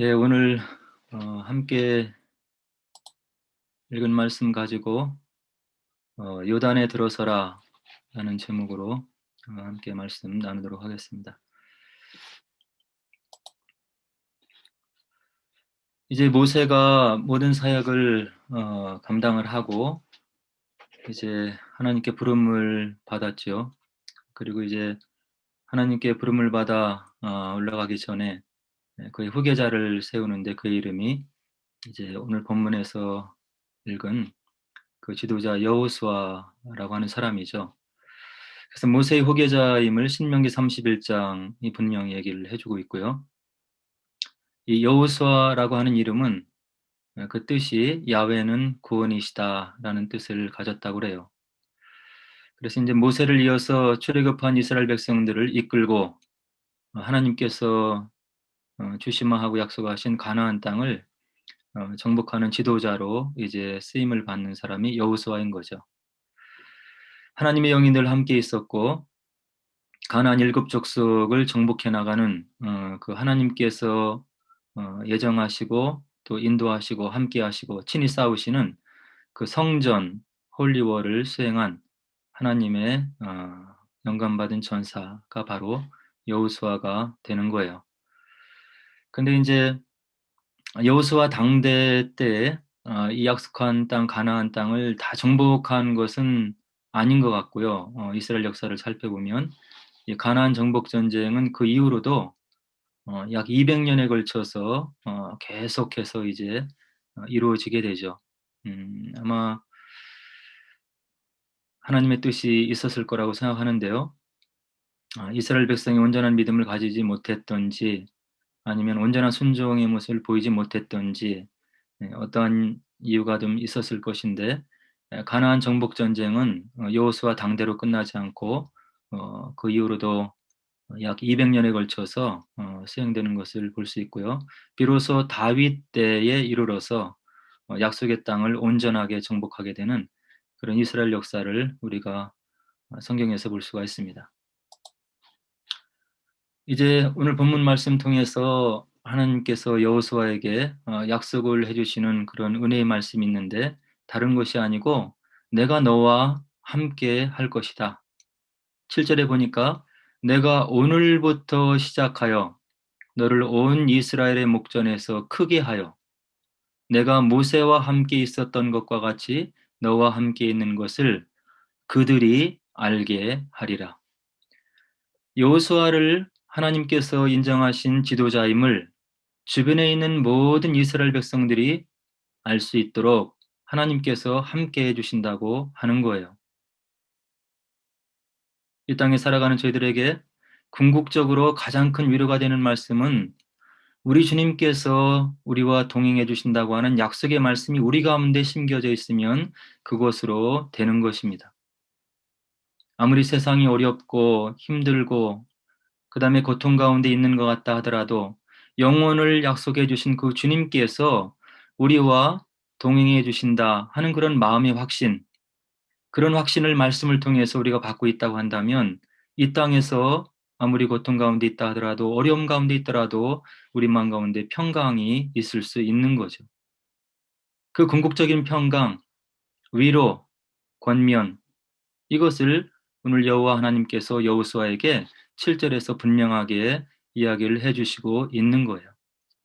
예, 오늘 함께 읽은 말씀 가지고 요단에 들어서라 라는 제목으로 함께 말씀 나누도록 하겠습니다. 이제 모세가 모든 사역을 감당을 하고 이제 하나님께 부름을 받았죠. 그리고 이제 하나님께 부름을 받아 올라가기 전에 그의 후계자를 세우는데 그의 이름이 이제 오늘 본문에서 읽은 그 지도자 여호수아라고 하는 사람이죠. 그래서 모세의 후계자임을 신명기 31장이 분명히 얘기를 해주고 있고요. 이 여호수아라고 하는 이름은 그 뜻이 야훼는 구원이시다라는 뜻을 가졌다고 그래요. 그래서 이제 모세를 이어서 출애굽한 이스라엘 백성들을 이끌고 하나님께서 주시마하고 약속하신 가나안 땅을 정복하는 지도자로 이제 쓰임을 받는 사람이 여호수아인 거죠. 하나님의 영이 늘 함께 있었고 가나안 일곱 족속을 정복해 나가는 그 하나님께서 예정하시고 또 인도하시고 함께하시고 친히 싸우시는 그 성전 홀리월을 수행한 하나님의 영감받은 전사가 바로 여호수아가 되는 거예요. 근데 이제 여호수아 당대 때 이 약속한 땅 가나안 땅을 다 정복한 것은 아닌 것 같고요. 이스라엘 역사를 살펴보면 이 가나안 정복 전쟁은 그 이후로도 약 200년에 걸쳐서 계속해서 이제 이루어지게 되죠. 아마 하나님의 뜻이 있었을 거라고 생각하는데요. 이스라엘 백성이 온전한 믿음을 가지지 못했던지 아니면 온전한 순종의 모습을 보이지 못했던지 어떠한 이유가 좀 있었을 것인데 가나안 정복 전쟁은 여호수아 당대로 끝나지 않고 그 이후로도 약 200년에 걸쳐서 수행되는 것을 볼 수 있고요. 비로소 다윗 때에 이르러서 약속의 땅을 온전하게 정복하게 되는 그런 이스라엘 역사를 우리가 성경에서 볼 수가 있습니다. 이제 오늘 본문 말씀 통해서 하나님께서 여호수아에게 약속을 해주시는 그런 은혜의 말씀이 있는데 다른 것이 아니고 내가 너와 함께 할 것이다. 7절에 보니까 내가 오늘부터 시작하여 너를 온 이스라엘의 목전에서 크게 하여 내가 모세와 함께 있었던 것과 같이 너와 함께 있는 것을 그들이 알게 하리라. 여호수아를 하나님께서 인정하신 지도자임을 주변에 있는 모든 이스라엘 백성들이 알 수 있도록 하나님께서 함께 해주신다고 하는 거예요. 이 땅에 살아가는 저희들에게 궁극적으로 가장 큰 위로가 되는 말씀은 우리 주님께서 우리와 동행해 주신다고 하는 약속의 말씀이 우리 가운데 심겨져 있으면 그것으로 되는 것입니다. 아무리 세상이 어렵고 힘들고 그 다음에 고통 가운데 있는 것 같다 하더라도 영혼을 약속해 주신 그 주님께서 우리와 동행해 주신다 하는 그런 마음의 확신, 그런 확신을 말씀을 통해서 우리가 받고 있다고 한다면 이 땅에서 아무리 고통 가운데 있다 하더라도 어려움 가운데 있더라도 우리 마음 가운데 평강이 있을 수 있는 거죠. 그 궁극적인 평강, 위로, 권면 이것을 오늘 여호와 하나님께서 여호수아에게 7절에서 분명하게 이야기를 해주시고 있는 거예요.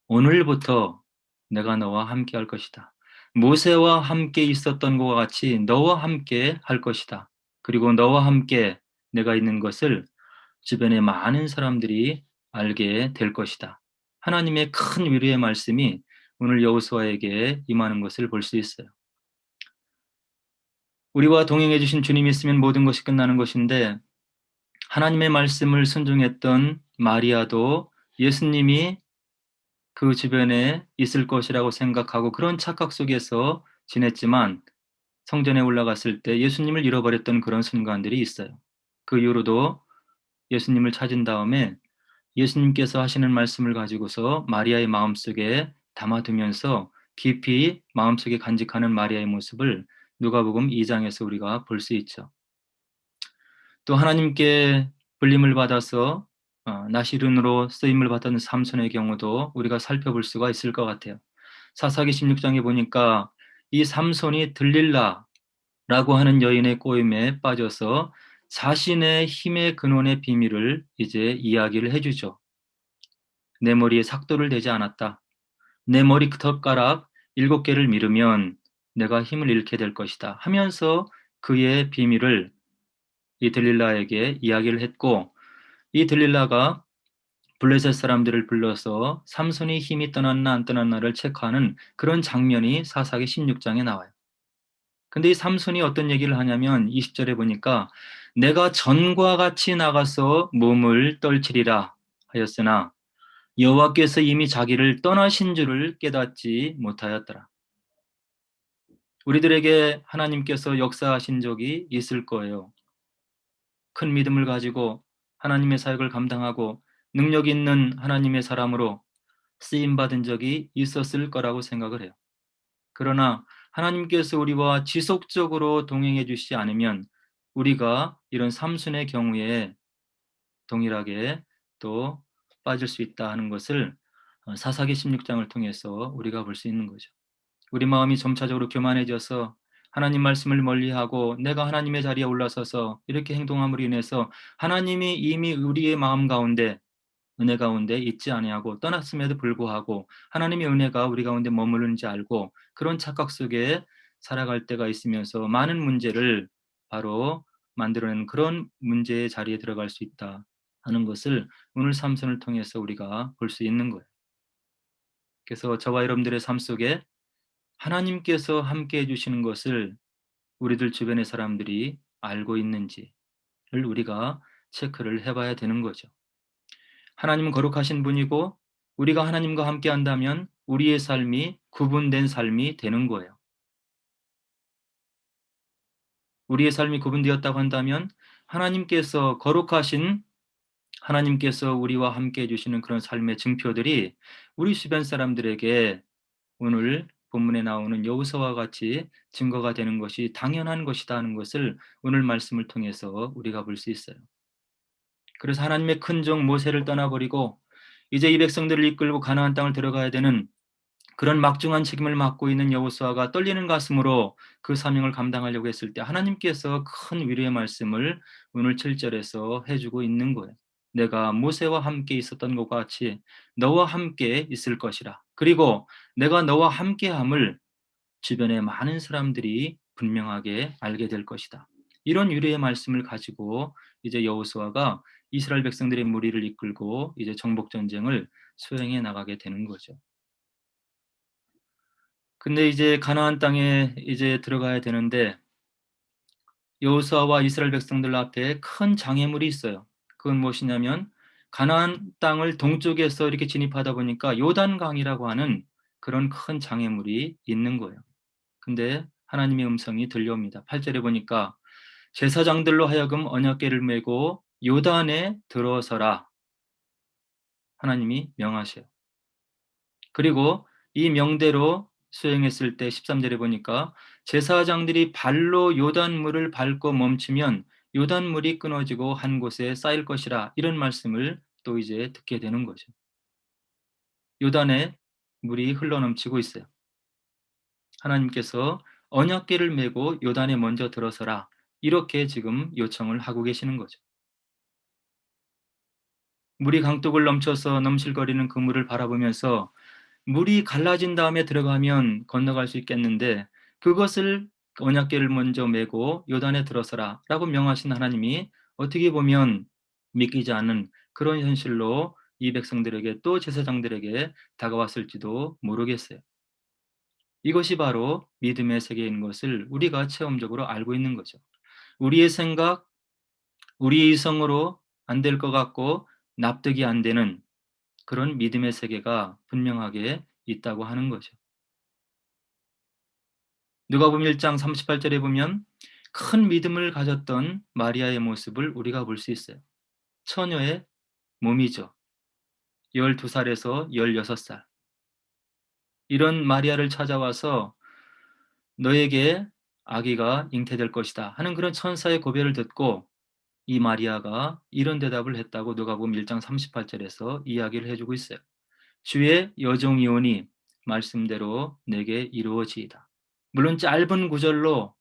오늘부터 내가 너와 함께 할 것이다. 모세와 함께 있었던 것과 같이 너와 함께 할 것이다. 그리고 너와 함께 내가 있는 것을 주변의 많은 사람들이 알게 될 것이다. 하나님의 큰 위로의 말씀이 오늘 여호수아에게 임하는 것을 볼 수 있어요. 우리와 동행해 주신 주님이 있으면 모든 것이 끝나는 것인데 하나님의 말씀을 순종했던 마리아도 예수님이 그 주변에 있을 것이라고 생각하고 그런 착각 속에서 지냈지만 성전에 올라갔을 때 예수님을 잃어버렸던 그런 순간들이 있어요. 그 이후로도 예수님을 찾은 다음에 예수님께서 하시는 말씀을 가지고서 마리아의 마음속에 담아두면서 깊이 마음속에 간직하는 마리아의 모습을 누가복음 2장에서 우리가 볼 수 있죠. 또 하나님께 불림을 받아서 나시른으로 쓰임을 받던 삼손의 경우도 우리가 살펴볼 수가 있을 것 같아요. 사사기 16장에 보니까 이 삼손이 들릴라라고 하는 여인의 꼬임에 빠져서 자신의 힘의 근원의 비밀을 이제 이야기를 해주죠. 내 머리에 삭도를 대지 않았다. 내 머리 털가락 7개를 미르면 내가 힘을 잃게 될 것이다 하면서 그의 비밀을 이 들릴라에게 이야기를 했고, 이 들릴라가 블레셋 사람들을 불러서 삼손이 힘이 떠났나 안 떠났나를 체크하는 그런 장면이 사사기 16장에 나와요. 근데 이 삼손이 어떤 얘기를 하냐면 20절에 보니까 내가 전과 같이 나가서 몸을 떨치리라 하였으나 여호와께서 이미 자기를 떠나신 줄을 깨닫지 못하였더라. 우리들에게 하나님께서 역사하신 적이 있을 거예요. 큰 믿음을 가지고 하나님의 사역을 감당하고 능력 있는 하나님의 사람으로 쓰임받은 적이 있었을 거라고 생각을 해요. 그러나 하나님께서 우리와 지속적으로 동행해 주시지 않으면 우리가 이런 삼순의 경우에 동일하게 또 빠질 수 있다 하는 것을 사사기 16장을 통해서 우리가 볼 수 있는 거죠. 우리 마음이 점차적으로 교만해져서 하나님 말씀을 멀리하고 내가 하나님의 자리에 올라서서 이렇게 행동함으로 인해서 하나님이 이미 우리의 마음 가운데 은혜 가운데 있지 아니하고 떠났음에도 불구하고 하나님의 은혜가 우리 가운데 머무르는지 알고 그런 착각 속에 살아갈 때가 있으면서 많은 문제를 바로 만들어내는 그런 문제의 자리에 들어갈 수 있다 하는 것을 오늘 삼선을 통해서 우리가 볼 수 있는 거예요. 그래서 저와 여러분들의 삶 속에 하나님께서 함께 해주시는 것을 우리들 주변의 사람들이 알고 있는지를 우리가 체크를 해봐야 되는 거죠. 하나님은 거룩하신 분이고 우리가 하나님과 함께 한다면 우리의 삶이 구분된 삶이 되는 거예요. 우리의 삶이 구분되었다고 한다면 하나님께서 거룩하신 하나님께서 우리와 함께 해주시는 그런 삶의 증표들이 우리 주변 사람들에게 오늘 본문에 나오는 여호수아와 같이 증거가 되는 것이 당연한 것이다 하는 것을 오늘 말씀을 통해서 우리가 볼 수 있어요. 그래서 하나님의 큰 종 모세를 떠나버리고 이제 이 백성들을 이끌고 가나안 땅을 들어가야 되는 그런 막중한 책임을 맡고 있는 여호수아가 떨리는 가슴으로 그 사명을 감당하려고 했을 때 하나님께서 큰 위로의 말씀을 오늘 7절에서 해주고 있는 거예요. 내가 모세와 함께 있었던 것과 같이 너와 함께 있을 것이라. 그리고 내가 너와 함께함을 주변의 많은 사람들이 분명하게 알게 될 것이다. 이런 위로의 말씀을 가지고 이제 여호수아가 이스라엘 백성들의 무리를 이끌고 이제 정복 전쟁을 수행해 나가게 되는 거죠. 근데 이제 가나안 땅에 이제 들어가야 되는데 여호수아와 이스라엘 백성들 앞에 큰 장애물이 있어요. 그건 무엇이냐면 가나안 땅을 동쪽에서 이렇게 진입하다 보니까 요단강이라고 하는 그런 큰 장애물이 있는 거예요. 근데 하나님의 음성이 들려옵니다. 8절에 보니까 제사장들로 하여금 언약궤를 메고 요단에 들어서라 하나님이 명하셔요. 그리고 이 명대로 수행했을 때 13절에 보니까 제사장들이 발로 요단물을 밟고 멈추면 요단물이 끊어지고 한 곳에 쌓일 것이라 이런 말씀을 또 이제 듣게 되는 거죠. 요단에 물이 흘러넘치고 있어요. 하나님께서 언약궤를 메고 요단에 먼저 들어서라 이렇게 지금 요청을 하고 계시는 거죠. 물이 강둑을 넘쳐서 넘실거리는 그 물을 바라보면서 물이 갈라진 다음에 들어가면 건너갈 수 있겠는데 그것을 언약궤를 먼저 메고 요단에 들어서라 라고 명하신 하나님이 어떻게 보면 믿기지 않는 그런 현실로 이 백성들에게 또 제사장들에게 다가왔을지도 모르겠어요. 이것이 바로 믿음의 세계인 것을 우리가 체험적으로 알고 있는 거죠. 우리의 생각, 우리의 이성으로 안 될 것 같고 납득이 안 되는 그런 믿음의 세계가 분명하게 있다고 하는 거죠. 누가복음 1장 38절에 보면 큰 믿음을 가졌던 마리아의 모습을 우리가 볼 수 있어요. 처녀의 몸이죠. 12살에서 16살. 이런 마리아를 찾아와서 너에게 아기가 잉태될 것이다 하는 그런 천사의 고백을 듣고 이 마리아가 이런 대답을 했다고 누가복음 1장 38절에서 이야기를 해주고 있어요. 주의 여종이오니 말씀대로 내게 이루어지이다. 물론 짧은 구절로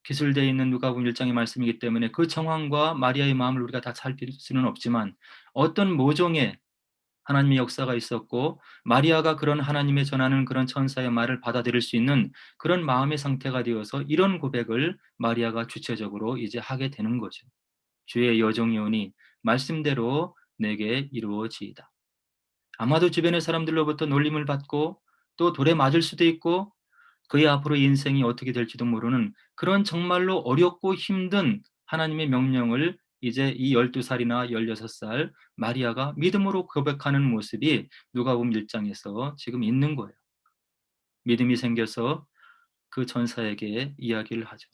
기술되어 있는 누가복음 1장의 말씀이기 때문에 그 정황과 마리아의 마음을 우리가 다 살필 수는 없지만 어떤 모종의 하나님의 역사가 있었고 마리아가 그런 하나님의 전하는 그런 천사의 말을 받아들일 수 있는 그런 마음의 상태가 되어서 이런 고백을 마리아가 주체적으로 이제 하게 되는 거죠. 주의 여종이오니 말씀대로 내게 이루어지이다. 아마도 주변의 사람들로부터 놀림을 받고 또 돌에 맞을 수도 있고 그의 앞으로 인생이 어떻게 될지도 모르는 그런 정말로 어렵고 힘든 하나님의 명령을 이제 이 12살이나 16살 마리아가 믿음으로 고백하는 모습이 누가복음 1장에서 지금 있는 거예요. 믿음이 생겨서 그 전사에게 이야기를 하죠.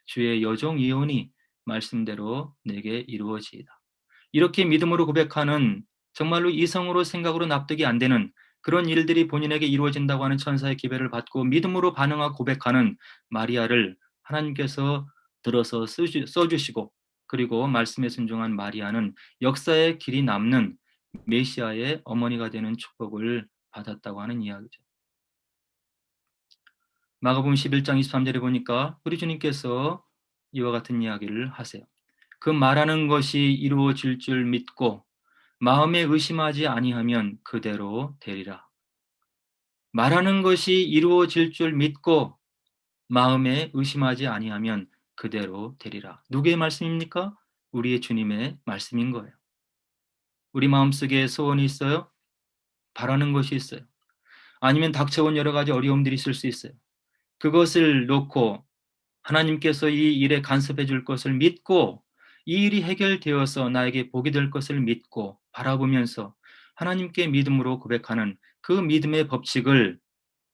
주의 여종 이온이 말씀대로 내게 이루어지이다. 이렇게 믿음으로 고백하는 정말로 이성으로 생각으로 납득이 안 되는 그런 일들이 본인에게 이루어진다고 하는 천사의 기별을 받고 믿음으로 반응하고 고백하는 마리아를 하나님께서 들어서 써주시고 그리고 말씀에 순종한 마리아는 역사의 길이 남는 메시아의 어머니가 되는 축복을 받았다고 하는 이야기죠. 마가복음 11장 23절에 보니까 우리 주님께서 이와 같은 이야기를 하세요. 그 말하는 것이 이루어질 줄 믿고 마음에 의심하지 아니하면 그대로 되리라. 말하는 것이 이루어질 줄 믿고 마음에 의심하지 아니하면 그대로 되리라. 누구의 말씀입니까? 우리의 주님의 말씀인 거예요. 우리 마음속에 소원이 있어요? 바라는 것이 있어요. 아니면 닥쳐온 여러 가지 어려움들이 있을 수 있어요. 그것을 놓고 하나님께서 이 일에 간섭해 줄 것을 믿고 이 일이 해결되어서 나에게 복이 될 것을 믿고 바라보면서 하나님께 믿음으로 고백하는 그 믿음의 법칙을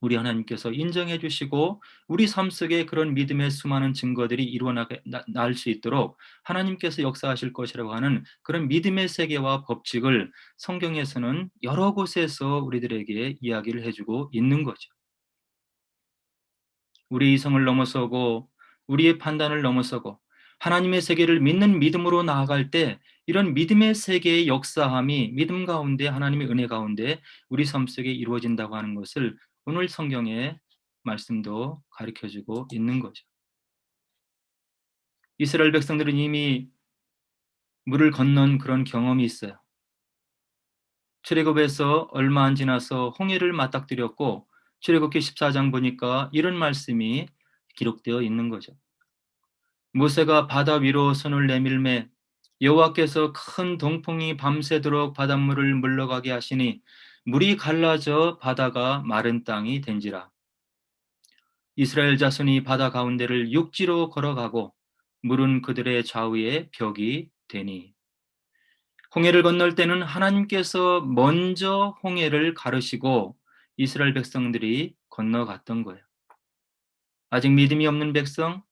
우리 하나님께서 인정해 주시고 우리 삶 속에 그런 믿음의 수많은 증거들이 일어나게 날 수 있도록 하나님께서 역사하실 것이라고 하는 그런 믿음의 세계와 법칙을 성경에서는 여러 곳에서 우리들에게 이야기를 해주고 있는 거죠. 우리 이성을 넘어서고 우리의 판단을 넘어서고 하나님의 세계를 믿는 믿음으로 나아갈 때 이런 믿음의 세계의 역사함이 믿음 가운데 하나님의 은혜 가운데 우리 삶 속에 이루어진다고 하는 것을 오늘 성경의 말씀도 가르쳐주고 있는 거죠. 이스라엘 백성들은 이미 물을 건넌 그런 경험이 있어요. 출애굽에서 얼마 안 지나서 홍해를 맞닥뜨렸고 출애굽기 14장 보니까 이런 말씀이 기록되어 있는 거죠. 모세가 바다 위로 손을 내밀매 여호와께서 큰 동풍이 밤새도록 바닷물을 물러가게 하시니 물이 갈라져 바다가 마른 땅이 된지라. 이스라엘 자손이 바다 가운데를 육지로 걸어가고 물은 그들의 좌우에 벽이 되니. 홍해를 건널 때는 하나님께서 먼저 홍해를 가르시고 이스라엘 백성들이 건너갔던 거예요. 아직 믿음이 없는 백성,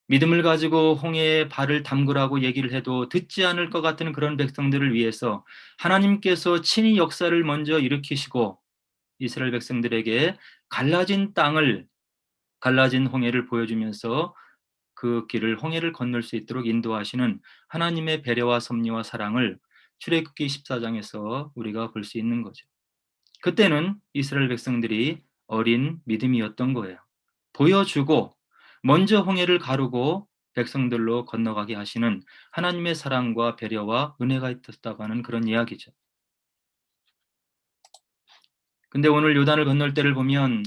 믿음을 가지고 홍해에 발을 담그라고 얘기를 해도 듣지 않을 것 같은 그런 백성들을 위해서 하나님께서 친히 역사를 먼저 일으키시고 이스라엘 백성들에게 갈라진 땅을, 갈라진 홍해를 보여주면서 그 길을, 홍해를 건널 수 있도록 인도하시는 하나님의 배려와 섭리와 사랑을 출애굽기 14장에서 우리가 볼 수 있는 거죠. 그때는 이스라엘 백성들이 어린 믿음이었던 거예요. 보여주고 먼저 홍해를 가르고 백성들로 건너가게 하시는 하나님의 사랑과 배려와 은혜가 있었다고 하는 그런 이야기죠. 근데 오늘 요단을 건널 때를 보면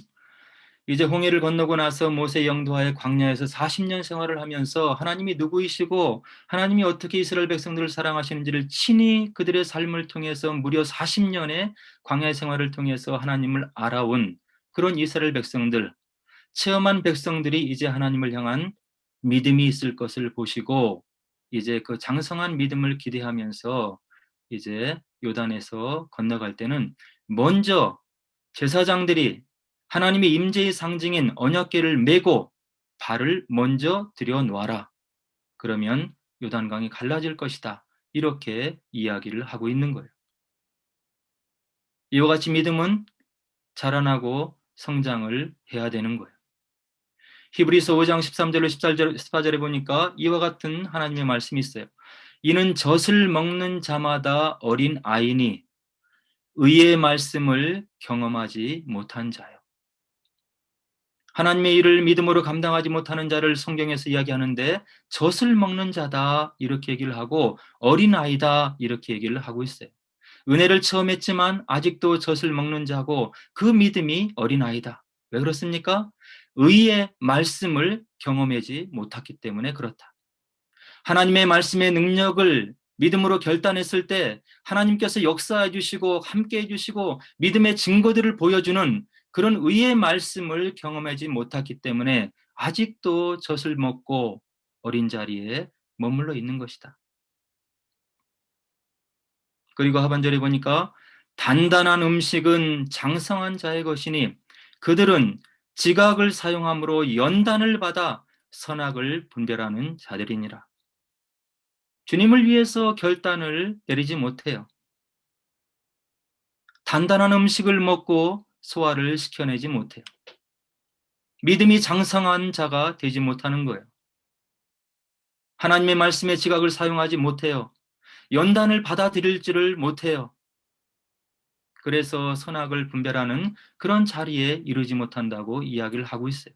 이제 홍해를 건너고 나서 모세 영도하에 광야에서 40년 생활을 하면서 하나님이 누구이시고 하나님이 어떻게 이스라엘 백성들을 사랑하시는지를 친히 그들의 삶을 통해서 무려 40년의 광야의 생활을 통해서 하나님을 알아온 그런 이스라엘 백성들, 체험한 백성들이 이제 하나님을 향한 믿음이 있을 것을 보시고 이제 그 장성한 믿음을 기대하면서 이제 요단에서 건너갈 때는 먼저 제사장들이 하나님의 임재의 상징인 언약궤를 메고 발을 먼저 들여놓아라. 그러면 요단강이 갈라질 것이다. 이렇게 이야기를 하고 있는 거예요. 이와 같이 믿음은 자라나고 성장을 해야 되는 거예요. 히브리서 5장 13절로 14절에 보니까 이와 같은 하나님의 말씀이 있어요. 이는 젖을 먹는 자마다 어린 아이니 의의 말씀을 경험하지 못한 자요. 하나님의 일을 믿음으로 감당하지 못하는 자를 성경에서 이야기하는데 젖을 먹는 자다 이렇게 얘기를 하고 어린아이다 이렇게 얘기를 하고 있어요. 은혜를 처음 했지만 아직도 젖을 먹는 자고 그 믿음이 어린아이다. 왜 그렇습니까? 의의 말씀을 경험하지 못했기 때문에 그렇다. 하나님의 말씀의 능력을 믿음으로 결단했을 때 하나님께서 역사해 주시고 함께 해 주시고 믿음의 증거들을 보여주는 그런 의의 말씀을 경험하지 못했기 때문에 아직도 젖을 먹고 어린 자리에 머물러 있는 것이다. 그리고 하반절에 보니까 단단한 음식은 장성한 자의 것이니 그들은 지각을 사용함으로 연단을 받아 선악을 분별하는 자들이니라. 주님을 위해서 결단을 내리지 못해요. 단단한 음식을 먹고 소화를 시켜내지 못해요. 믿음이 장성한 자가 되지 못하는 거예요. 하나님의 말씀의 지각을 사용하지 못해요. 연단을 받아들일 줄을 못해요. 그래서 선악을 분별하는 그런 자리에 이르지 못한다고 이야기를 하고 있어요.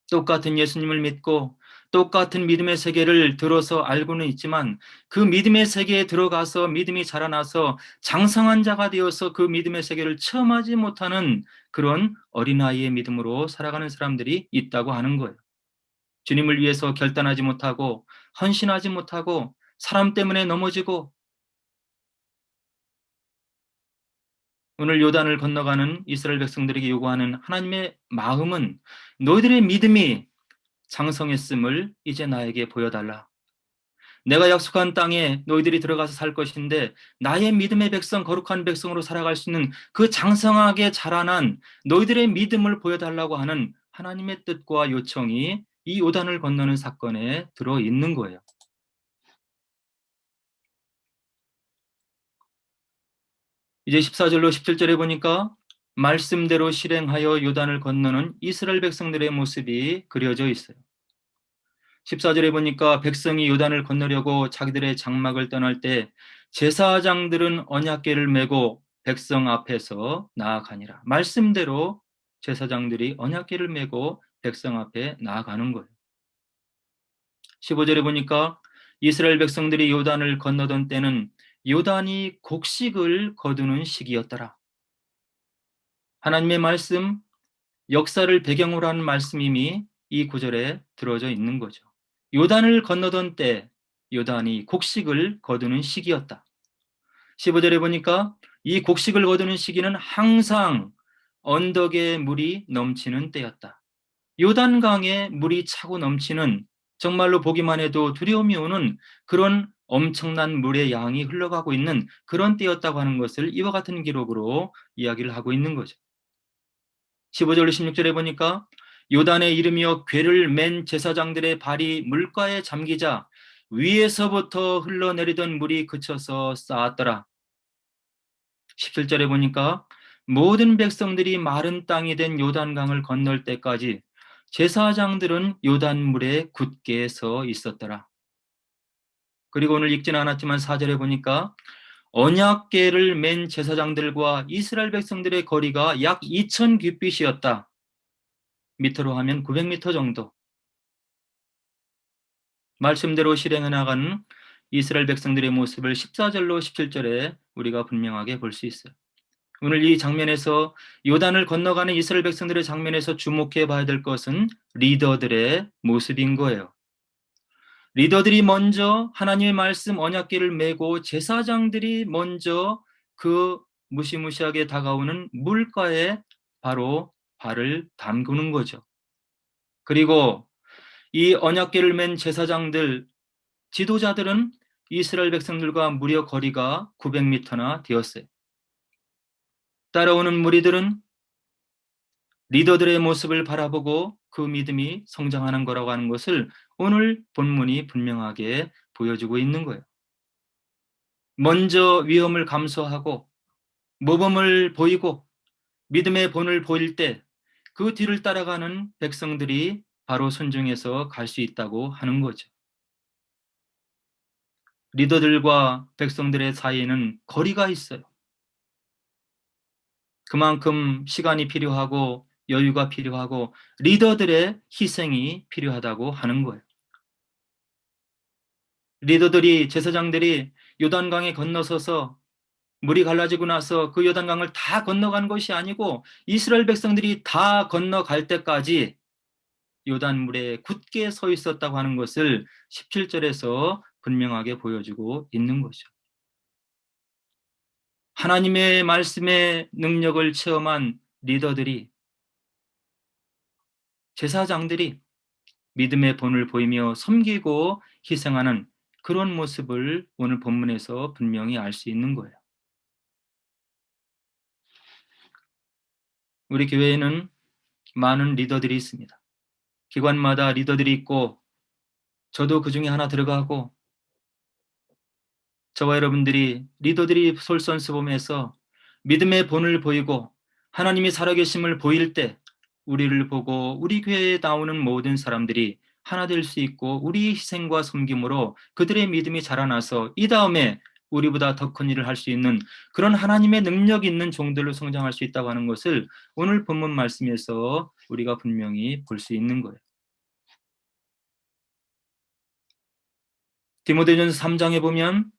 똑같은 예수님을 믿고 똑같은 믿음의 세계를 들어서 알고는 있지만 그 믿음의 세계에 들어가서 믿음이 자라나서 장성한 자가 되어서 그 믿음의 세계를 체험하지 못하는 그런 어린아이의 믿음으로 살아가는 사람들이 있다고 하는 거예요. 주님을 위해서 결단하지 못하고 헌신하지 못하고 사람 때문에 넘어지고 오늘 요단을 건너가는 이스라엘 백성들에게 요구하는 하나님의 마음은 너희들의 믿음이 장성했음을 이제 나에게 보여달라. 내가 약속한 땅에 너희들이 들어가서 살 것인데 나의 믿음의 백성, 거룩한 백성으로 살아갈 수 있는 그 장성하게 자라난 너희들의 믿음을 보여달라고 하는 하나님의 뜻과 요청이 이 요단을 건너는 사건에 들어있는 거예요. 이제 14절로 17절에 보니까 말씀대로 실행하여 요단을 건너는 이스라엘 백성들의 모습이 그려져 있어요. 14절에 보니까 백성이 요단을 건너려고 자기들의 장막을 떠날 때 제사장들은 언약궤를 메고 백성 앞에서 나아가니라. 말씀대로 제사장들이 언약궤를 메고 백성 앞에 나아가는 거예요. 15절에 보니까 이스라엘 백성들이 요단을 건너던 때는 요단이 곡식을 거두는 시기였더라. 하나님의 말씀, 역사를 배경으로 하는 말씀임이 이 구절에 들어져 있는 거죠. 요단을 건너던 때 요단이 곡식을 거두는 시기였다. 15절에 보니까 이 곡식을 거두는 시기는 항상 언덕에 물이 넘치는 때였다. 요단강에 물이 차고 넘치는 정말로 보기만 해도 두려움이 오는 그런 엄청난 물의 양이 흘러가고 있는 그런 때였다고 하는 것을 이와 같은 기록으로 이야기를 하고 있는 거죠. 15절로 16절에 보니까 요단의 이름이여 궤를 맨 제사장들의 발이 물가에 잠기자 위에서부터 흘러내리던 물이 그쳐서 쌓았더라. 17절에 보니까 모든 백성들이 마른 땅이 된 요단강을 건널 때까지 제사장들은 요단물에 굳게 서 있었더라. 그리고 오늘 읽지는 않았지만 4절에 보니까 언약궤를 맨 제사장들과 이스라엘 백성들의 거리가 약 2000 규빗이었다. 미터로 하면 900미터 정도. 말씀대로 실행해 나가는 이스라엘 백성들의 모습을 14절로 17절에 우리가 분명하게 볼 수 있어요. 오늘 이 장면에서 요단을 건너가는 이스라엘 백성들의 장면에서 주목해 봐야 될 것은 리더들의 모습인 거예요. 리더들이 먼저 하나님의 말씀 언약궤를 메고 제사장들이 먼저 그 무시무시하게 다가오는 물가에 바로 발을 담그는 거죠. 그리고 이 언약궤를 맨 제사장들, 지도자들은 이스라엘 백성들과 무려 거리가 900m나 되었어요. 따라오는 무리들은 리더들의 모습을 바라보고 그 믿음이 성장하는 거라고 하는 것을 오늘 본문이 분명하게 보여주고 있는 거예요. 먼저 위험을 감수하고 모범을 보이고 믿음의 본을 보일 때 그 뒤를 따라가는 백성들이 바로 순종해서 갈 수 있다고 하는 거죠. 리더들과 백성들의 사이에는 거리가 있어요. 그만큼 시간이 필요하고 여유가 필요하고 리더들의 희생이 필요하다고 하는 거예요. 리더들이, 제사장들이 요단강에 건너서서 물이 갈라지고 나서 그 요단강을 다 건너간 것이 아니고 이스라엘 백성들이 다 건너갈 때까지 요단물에 굳게 서 있었다고 하는 것을 17절에서 분명하게 보여주고 있는 거죠. 하나님의 말씀의 능력을 체험한 리더들이, 제사장들이 믿음의 본을 보이며 섬기고 희생하는 그런 모습을 오늘 본문에서 분명히 알 수 있는 거예요. 우리 교회에는 많은 리더들이 있습니다. 기관마다 리더들이 있고 저도 그 중에 하나 들어가고, 저와 여러분들이 리더들이 솔선수범해서 믿음의 본을 보이고 하나님이 살아계심을 보일 때 우리를 보고 우리 교회에 나오는 모든 사람들이 하나 될 수 있고 우리 희생과 섬김으로 그들의 믿음이 자라나서 이 다음에 우리보다 더 큰 일을 할 수 있는 그런 하나님의 능력 있는 종들로 성장할 수 있다고 하는 것을 오늘 본문 말씀에서 우리가 분명히 볼 수 있는 거예요. 디모데전서 3장에 보면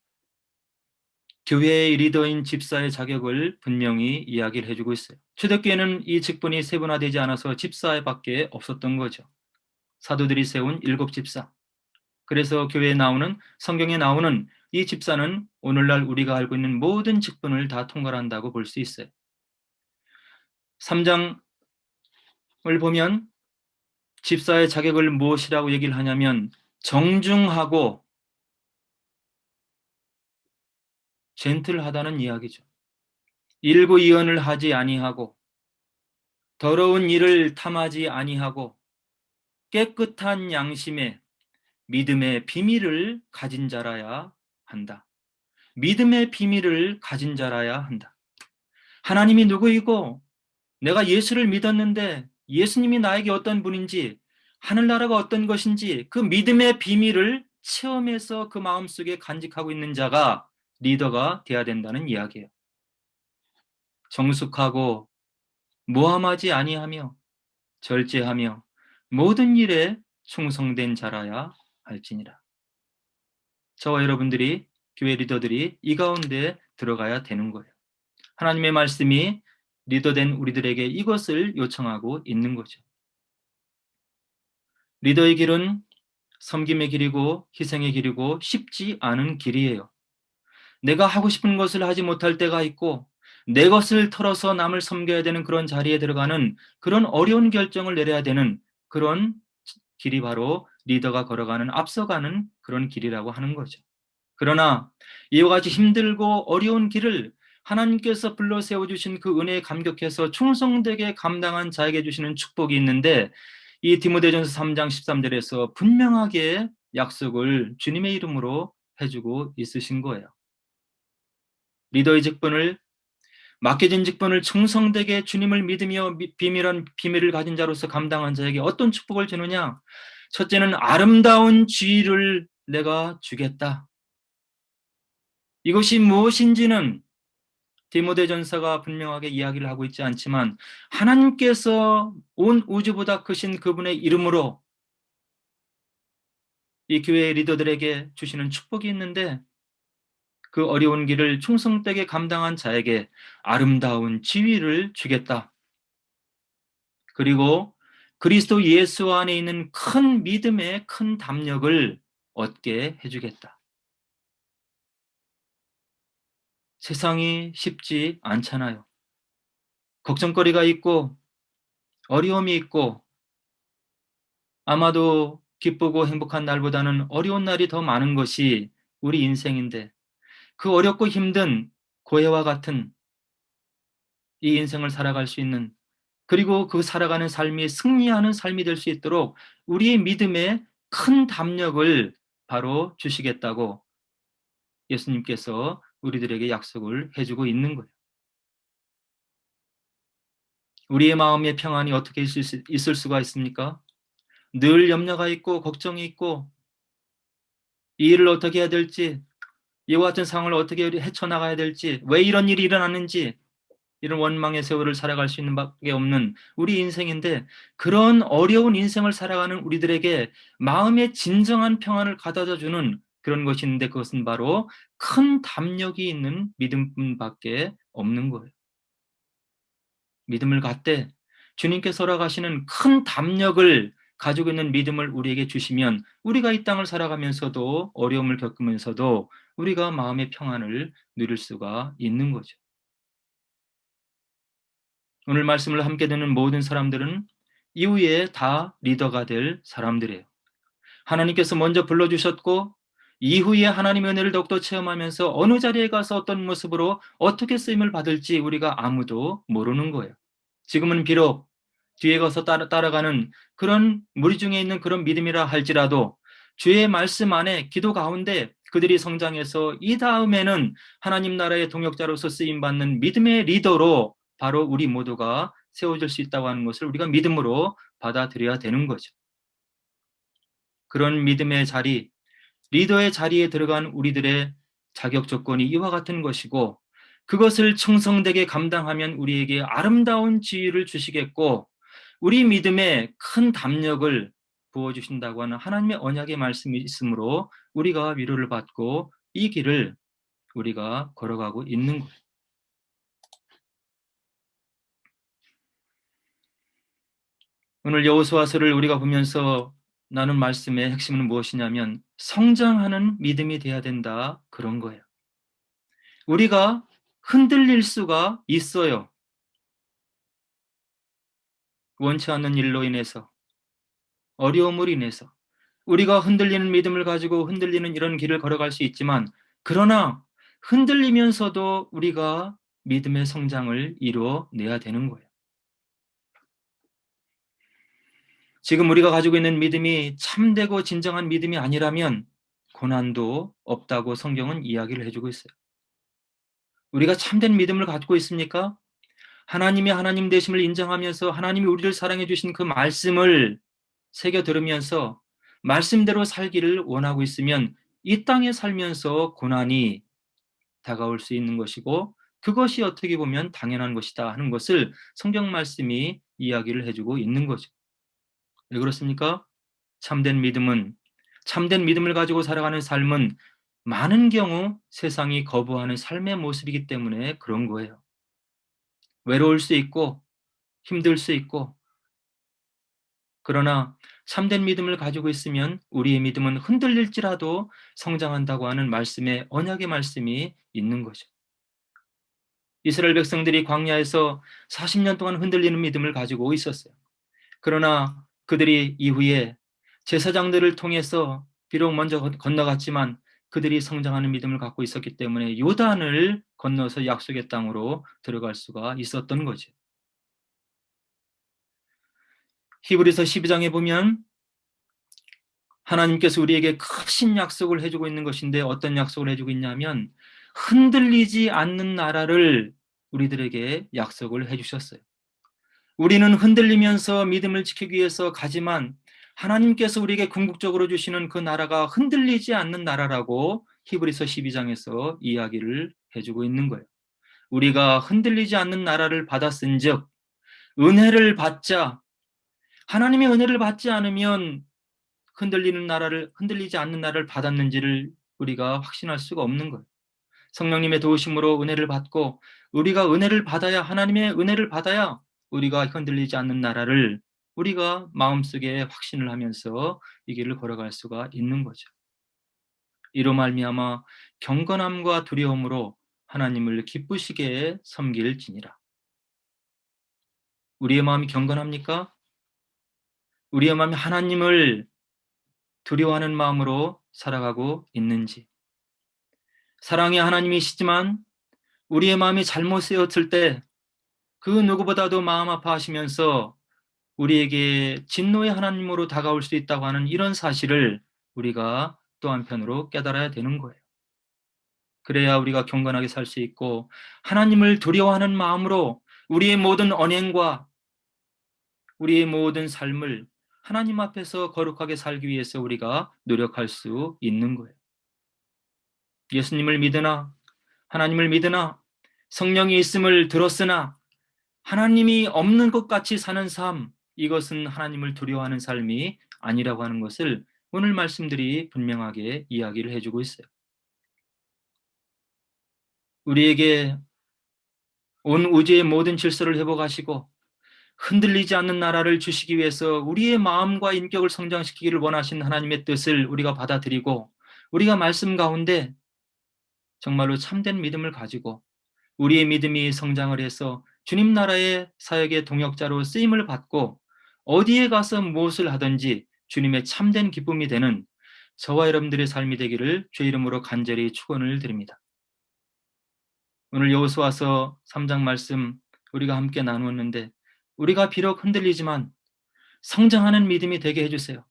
교회의 리더인 집사의 자격을 분명히 이야기를 해주고 있어요. 초대교회는 이 직분이 세분화되지 않아서 집사밖에 없었던 거죠. 사도들이 세운 7집사. 그래서 교회에 나오는, 성경에 나오는 이 집사는 오늘날 우리가 알고 있는 모든 직분을 다 통괄한다고 볼 수 있어요. 3장을 보면 집사의 자격을 무엇이라고 얘기를 하냐면 정중하고 젠틀하다는 이야기죠. 일구이언을 하지 아니하고 더러운 일을 탐하지 아니하고 깨끗한 양심에 믿음의 비밀을 가진 자라야 한다. 믿음의 비밀을 가진 자라야 한다. 하나님이 누구이고 내가 예수를 믿었는데 예수님이 나에게 어떤 분인지, 하늘나라가 어떤 것인지 그 믿음의 비밀을 체험해서 그 마음속에 간직하고 있는 자가 리더가 돼야 된다는 이야기예요. 정숙하고 모함하지 아니하며 절제하며 모든 일에 충성된 자라야 할지니라. 저와 여러분들이, 교회 리더들이 이 가운데 들어가야 되는 거예요. 하나님의 말씀이 리더된 우리들에게 이것을 요청하고 있는 거죠. 리더의 길은 섬김의 길이고 희생의 길이고 쉽지 않은 길이에요. 내가 하고 싶은 것을 하지 못할 때가 있고 내 것을 털어서 남을 섬겨야 되는 그런 자리에 들어가는 그런 어려운 결정을 내려야 되는 그런 길이 바로 리더가 걸어가는, 앞서가는 그런 길이라고 하는 거죠. 그러나 이와 같이 힘들고 어려운 길을 하나님께서 불러 세워주신 그 은혜에 감격해서 충성되게 감당한 자에게 주시는 축복이 있는데, 이 디모데전서 3장 13절에서 분명하게 약속을 주님의 이름으로 해주고 있으신 거예요. 리더의 직분을, 맡겨진 직분을 충성되게 주님을 믿으며 비밀을 가진 자로서 감당한 자에게 어떤 축복을 주느냐? 첫째는 아름다운 지위를 내가 주겠다. 이것이 무엇인지는 디모데전서가 분명하게 이야기를 하고 있지 않지만 하나님께서 온 우주보다 크신 그분의 이름으로 이 교회의 리더들에게 주시는 축복이 있는데, 그 어려운 길을 충성되게 감당한 자에게 아름다운 지위를 주겠다. 그리고 그리스도 예수 안에 있는 큰 믿음의 큰 담력을 얻게 해주겠다. 세상이 쉽지 않잖아요. 걱정거리가 있고 어려움이 있고, 아마도 기쁘고 행복한 날보다는 어려운 날이 더 많은 것이 우리 인생인데, 그 어렵고 힘든 고해와 같은 이 인생을 살아갈 수 있는, 그리고 그 살아가는 삶이 승리하는 삶이 될 수 있도록 우리의 믿음에 큰 담력을 바로 주시겠다고 예수님께서 우리들에게 약속을 해주고 있는 거예요. 우리의 마음의 평안이 어떻게 있을 수가 있습니까? 늘 염려가 있고 걱정이 있고 이 일을 어떻게 해야 될지, 이와 같은 상황을 어떻게 헤쳐나가야 될지, 왜 이런 일이 일어났는지, 이런 원망의 세월을 살아갈 수 있는 밖에 없는 우리 인생인데, 그런 어려운 인생을 살아가는 우리들에게 마음의 진정한 평안을 가져다 주는 그런 것이 있는데, 그것은 바로 큰 담력이 있는 믿음뿐밖에 없는 거예요. 믿음을 갖되 주님께서 허락하시는 큰 담력을 가지고 있는 믿음을 우리에게 주시면, 우리가 이 땅을 살아가면서도 어려움을 겪으면서도 우리가 마음의 평안을 누릴 수가 있는 거죠. 오늘 말씀을 함께 듣는 모든 사람들은 이후에 다 리더가 될 사람들이에요. 하나님께서 먼저 불러주셨고 이후에 하나님의 은혜를 더욱더 체험하면서 어느 자리에 가서 어떤 모습으로 어떻게 쓰임을 받을지 우리가 아무도 모르는 거예요. 지금은 비록 뒤에 가서 따라가는 그런 무리 중에 있는 그런 믿음이라 할지라도 주의 말씀 안에 기도 가운데 그들이 성장해서 이 다음에는 하나님 나라의 동역자로서 쓰임받는 믿음의 리더로 바로 우리 모두가 세워질 수 있다고 하는 것을 우리가 믿음으로 받아들여야 되는 거죠. 그런 믿음의 자리, 리더의 자리에 들어간 우리들의 자격 조건이 이와 같은 것이고, 그것을 청성되게 감당하면 우리에게 아름다운 지위를 주시겠고 우리 믿음에 큰 담력을 부어주신다고 하는 하나님의 언약의 말씀이 있으므로 우리가 위로를 받고 이 길을 우리가 걸어가고 있는 거예요. 오늘 여호수아서를 우리가 보면서 나눈 말씀의 핵심은 무엇이냐면 성장하는 믿음이 돼야 된다, 그런 거예요. 우리가 흔들릴 수가 있어요. 원치 않는 일로 인해서, 어려움으로 인해서 우리가 흔들리는 믿음을 가지고 흔들리는 이런 길을 걸어갈 수 있지만, 그러나 흔들리면서도 우리가 믿음의 성장을 이루어내야 되는 거예요. 지금 우리가 가지고 있는 믿음이 참되고 진정한 믿음이 아니라면 고난도 없다고 성경은 이야기를 해주고 있어요. 우리가 참된 믿음을 갖고 있습니까? 하나님의 하나님 되심을 인정하면서 하나님이 우리를 사랑해 주신 그 말씀을 새겨 들으면서 말씀대로 살기를 원하고 있으면 이 땅에 살면서 고난이 다가올 수 있는 것이고, 그것이 어떻게 보면 당연한 것이다 하는 것을 성경 말씀이 이야기를 해주고 있는 거죠. 왜 그렇습니까? 참된 믿음은, 참된 믿음을 가지고 살아가는 삶은 많은 경우 세상이 거부하는 삶의 모습이기 때문에 그런 거예요. 외로울 수 있고 힘들 수 있고, 그러나 참된 믿음을 가지고 있으면 우리의 믿음은 흔들릴지라도 성장한다고 하는 말씀의 언약의 말씀이 있는 거죠. 이스라엘 백성들이 광야에서 40년 동안 흔들리는 믿음을 가지고 있었어요. 그러나 그들이 이후에 제사장들을 통해서 비록 먼저 건너갔지만 그들이 성장하는 믿음을 갖고 있었기 때문에 요단을 건너서 약속의 땅으로 들어갈 수가 있었던 거죠. 히브리서 12장에 보면 하나님께서 우리에게 크신 약속을 해주고 있는 것인데, 어떤 약속을 해주고 있냐면 흔들리지 않는 나라를 우리들에게 약속을 해주셨어요. 우리는 흔들리면서 믿음을 지키기 위해서 가지만 하나님께서 우리에게 궁극적으로 주시는 그 나라가 흔들리지 않는 나라라고 히브리서 12장에서 이야기를 해주고 있는 거예요. 우리가 흔들리지 않는 나라를 받았은즉 은혜를 받자, 하나님의 은혜를 받지 않으면 흔들리지 않는 나라를 받았는지를 우리가 확신할 수가 없는 거예요. 성령님의 도우심으로 은혜를 받고 우리가 은혜를 받아야, 하나님의 은혜를 받아야 우리가 흔들리지 않는 나라를 우리가 마음속에 확신을 하면서 이 길을 걸어갈 수가 있는 거죠. 이로 말미암아 경건함과 두려움으로 하나님을 기쁘시게 섬길지니라. 우리의 마음이 경건합니까? 우리의 마음이 하나님을 두려워하는 마음으로 살아가고 있는지, 사랑의 하나님이시지만 우리의 마음이 잘못 쓰였을 때 그 누구보다도 마음 아파하시면서 우리에게 진노의 하나님으로 다가올 수 있다고 하는 이런 사실을 우리가 또 한편으로 깨달아야 되는 거예요. 그래야 우리가 경건하게 살 수 있고 하나님을 두려워하는 마음으로 우리의 모든 언행과 우리의 모든 삶을 하나님 앞에서 거룩하게 살기 위해서 우리가 노력할 수 있는 거예요. 예수님을 믿으나 하나님을 믿으나 성령이 있음을 들었으나 하나님이 없는 것 같이 사는 삶, 이것은 하나님을 두려워하는 삶이 아니라고 하는 것을 오늘 말씀들이 분명하게 이야기를 해주고 있어요. 우리에게 온 우주의 모든 질서를 회복하시고 흔들리지 않는 나라를 주시기 위해서 우리의 마음과 인격을 성장시키기를 원하신 하나님의 뜻을 우리가 받아들이고 우리가 말씀 가운데 정말로 참된 믿음을 가지고 우리의 믿음이 성장을 해서 주님 나라의 사역의 동역자로 쓰임을 받고 어디에 가서 무엇을 하든지 주님의 참된 기쁨이 되는 저와 여러분들의 삶이 되기를 주의 이름으로 간절히 축원을 드립니다. 오늘 여호수아서 3장 말씀 우리가 함께 나누었는데 우리가 비록 흔들리지만 성장하는 믿음이 되게 해주세요.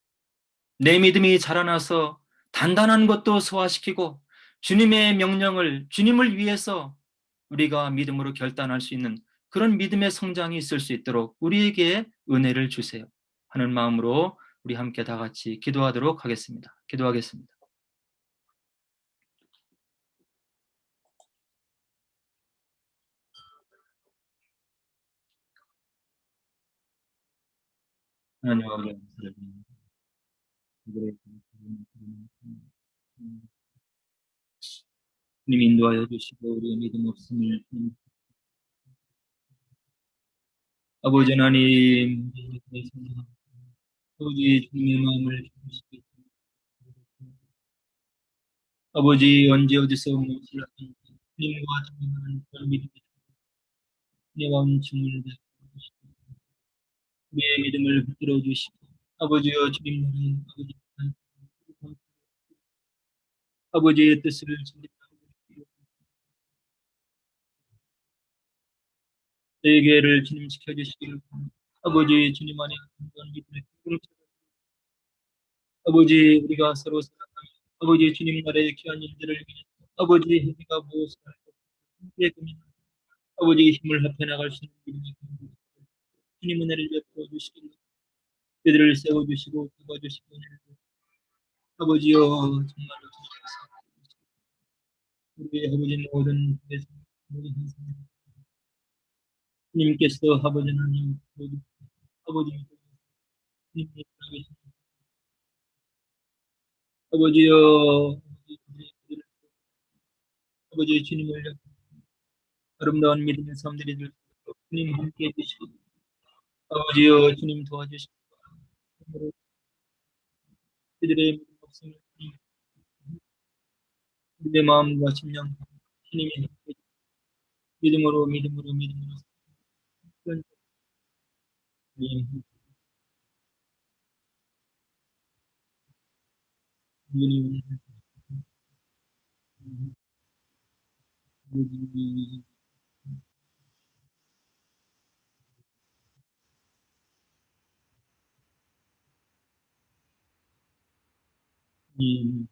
내 믿음이 자라나서 단단한 것도 소화시키고 주님의 명령을 주님을 위해서 우리가 믿음으로 결단할 수 있는 그런 믿음의 성장이 있을 수 있도록 우리에게 은혜를 주세요 하는 마음으로 우리 함께 다 같이 기도하도록 하겠습니다. 기도하겠습니다. 하나님 아버지, 주님 인도하여 주시고 우리의 믿음 없음을 아버지 하나님 아버지 주님의 마음을 주시기 아버지 언제 어디서 무엇을 하든지 주님과 동행하는 그런 믿음이 내가 온증을 베푸시고 우리의 믿음을 붙들어 주시고 아버지여 주님 나라의 아버지의 뜻을 전립하고 저에게를 주님 지켜주시기를 바랍니다. 아버지 주님 안에 그런 믿음의 공동체 아버지 우리가 서로 사랑하며 아버지 주님 나라의 귀한 일들을 위해서 아버지 우리가 무엇을 할고 함께 고민 아버지 힘을 합해 나갈 수 있는 믿음의 공동체 주님 은혜를 베풀어 주시기를 그들을 세워주시고 도와주시고 은혜를 아버지여 정말로 우리 아버지 모든 모든 현상 주님께서 아버지 하나님 아버지 주님이 아버지여 아버지 주님을 아름다운 믿음의 삶들이 될 수 있도록 주님 함께 해주시고 아버지여 주님 도와주시고 그들의 믿음 없음을 우리의 마음과 심령 주님이 함께 믿음으로 주님 주님